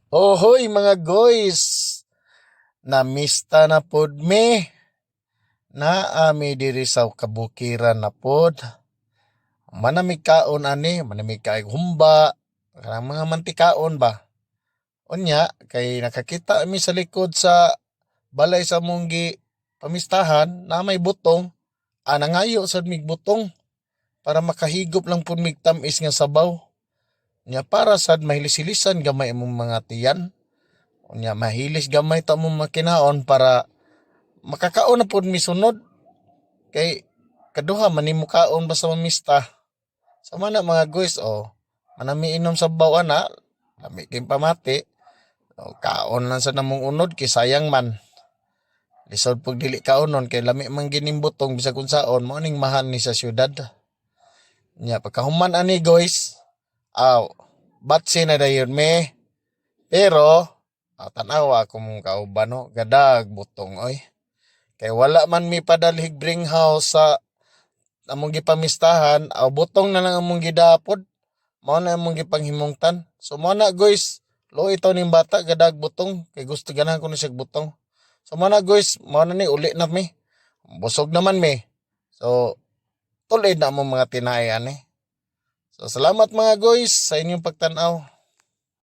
Ohoy mga guys, namista na pod me, na ami diri sa kabukiran na pod. Manamig kaon ani, manamig kaig humba, kanang mga mantikaon ba. Unya, kay nakakita mi sa likod sa balay sa munggi pamistahan na may butong, nangayo sa mig butong para makahigop lang pud mig tamis nga sabaw. Nya para sad mahilis-hilisan gamay imong mga tiyan. Unya mahilis gamay ta mo makinaon para makakaon na pud mi sunod. Kay kaduha man nimo kaon basta mamista. Sama na mga guys manami inom sa bawa na, lami kay pamati. Kaon lang sa namong unod kay sayang man. Lisod pag dili kaonon kay lami man gining butong bisag kung saon mo ning mahal ni sa syudad. Nya pagkahuman ani guys, batsi na dayon me. Pero tanawa ko mong kauban no, gadag butong oy. Kay wala man mi padalhig bring house sa among gipamistahan, butong na lang among gidapod. Mao na among gipanghimungtan. So mao na guys, lo ito ning bata gadag butong kay gusto ganahan ko ni siya butong. So mao na guys, mao na ni uli na mi. Busog naman mi. So tuloy na among mga tinay ani. So salamat mga guys sa inyong pagtanaw.